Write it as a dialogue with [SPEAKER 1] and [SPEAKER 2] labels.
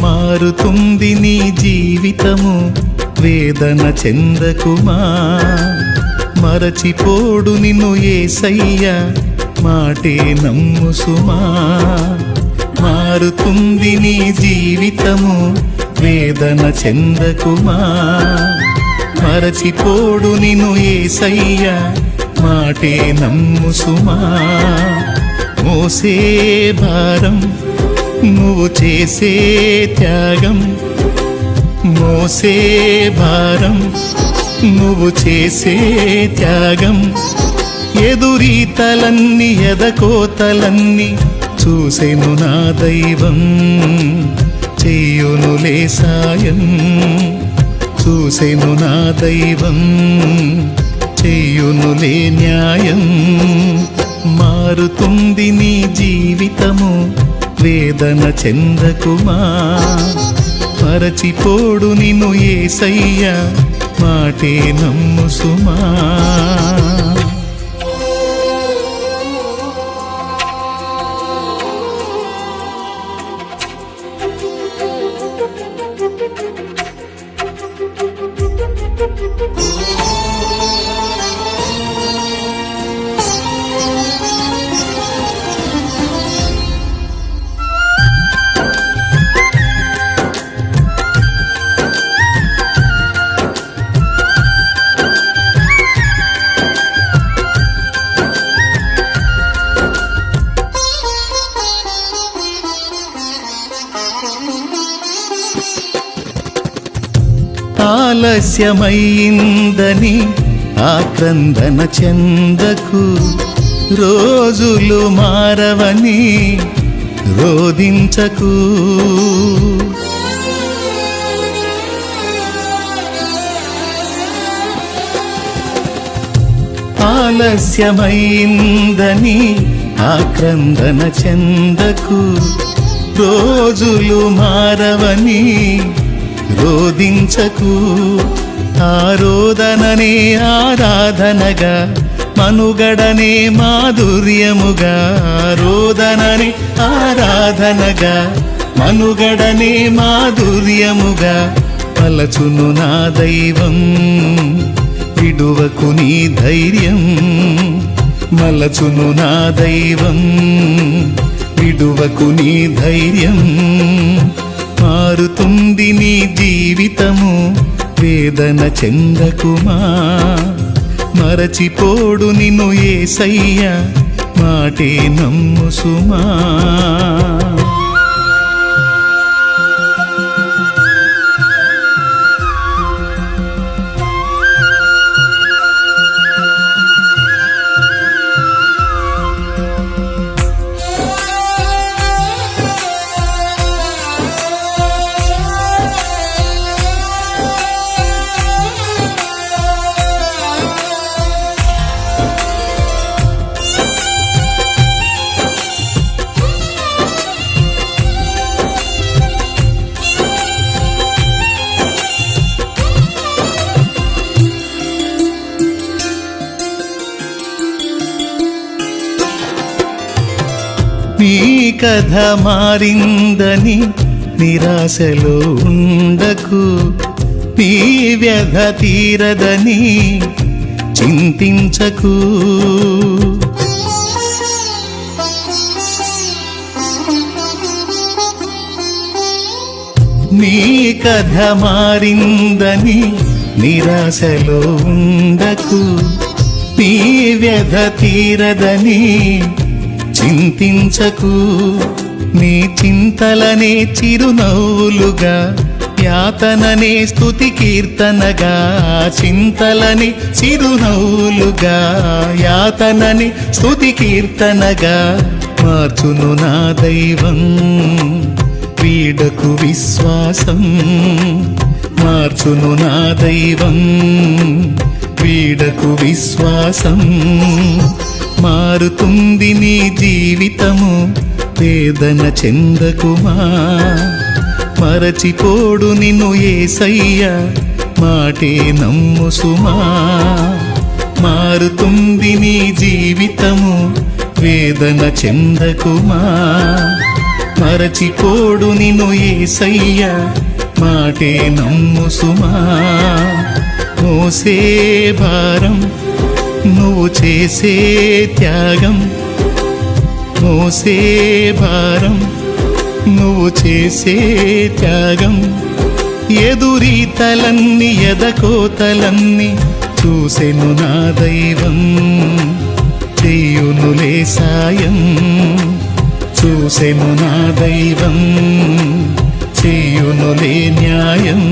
[SPEAKER 1] మారుతుంది నీ జీవితము, వేదన చెందకుమా. మరచిపోడు నిన్ను యేసయ్య, మాటే నమ్ము సుమా. మారుతుంది నీ జీవితము, వేదన చెందకుమా. మరచిపోడు నిన్ను యేసయ్య, మాటే నమ్ము సుమా. మోసే భారం నువ్వు చేసే త్యాగం, మోసే భారం నువ్వు చేసే త్యాగం. ఎదురీతలన్నీ ఎదకోతలన్నీ చూసెను నా దైవం, చెయ్యునులే సాయం. చూసెను నా దైవం, చెయ్యునులే న్యాయం. మారుతుంది నీ జీవితము, వేదన చెందకుమా. మరచిపోడు నిన్ను యేసయ్య, మాటే నమ్ము సుమా. ఆలస్యమైందని ఆక్రందన చెందకు, రోజులు మారవని రోదించకు. ఆలస్యమైందని ఆక్రందన చెందకు, రోజులు మారవని రోదించకు. ఆరోదననే ఆరాధనగా, మనుగడనే మాధుర్యముగా. ఆరోదననే ఆరాధనగా, మనుగడనే మాధుర్యముగా. పలచును నా దైవం, విడువకు నీ ధైర్యం. మలచును నా దైవం, విడువకు నీ ధైర్యం. మారుతుంది నీ జీవితము, వేదన చెందకుమా. మరచిపోడు నిన్ను యేసయ్య, మాటే నమ్ము సుమా. నీ కథ మారిందని నిరాశలో ఉండకు, నీ వ్యధ తీరదని చింతించకు. నీ కథ మారిందని నిరాశలో ఉండకు, నీ వ్యధ తీరదని చింతించకు నీ చింతలనే చిరునవ్వులుగా యాతననే స్తుతి కీర్తనగా చింతలని చిరునవ్వులుగా యాతనని స్తుతి కీర్తనగా మార్చును నా దైవం వీడకు విశ్వాసం మార్చును నా దైవం వీడకు విశ్వాసం మారుతుంది నీ జీవితము వేదన చెందకుమా మరచిపోడు నిన్ను యేసయ్య మాటే నమ్ము సుమా మారుతుంది నీ జీవితము వేదన చెందకుమా మరచిపోడు నిన్ను యేసయ్య మాటే నమ్ము సుమా మోసే భారం నువ్వు చేసే త్యాగం మోసే భారం నువ్వు చేసే త్యాగం ఎదురీతలన్నీ ఎదకోతలన్నీ చూసెను నా దైవం చెయ్యునులే సాయం చూసెను నా దైవం చెయ్యునులే న్యాయం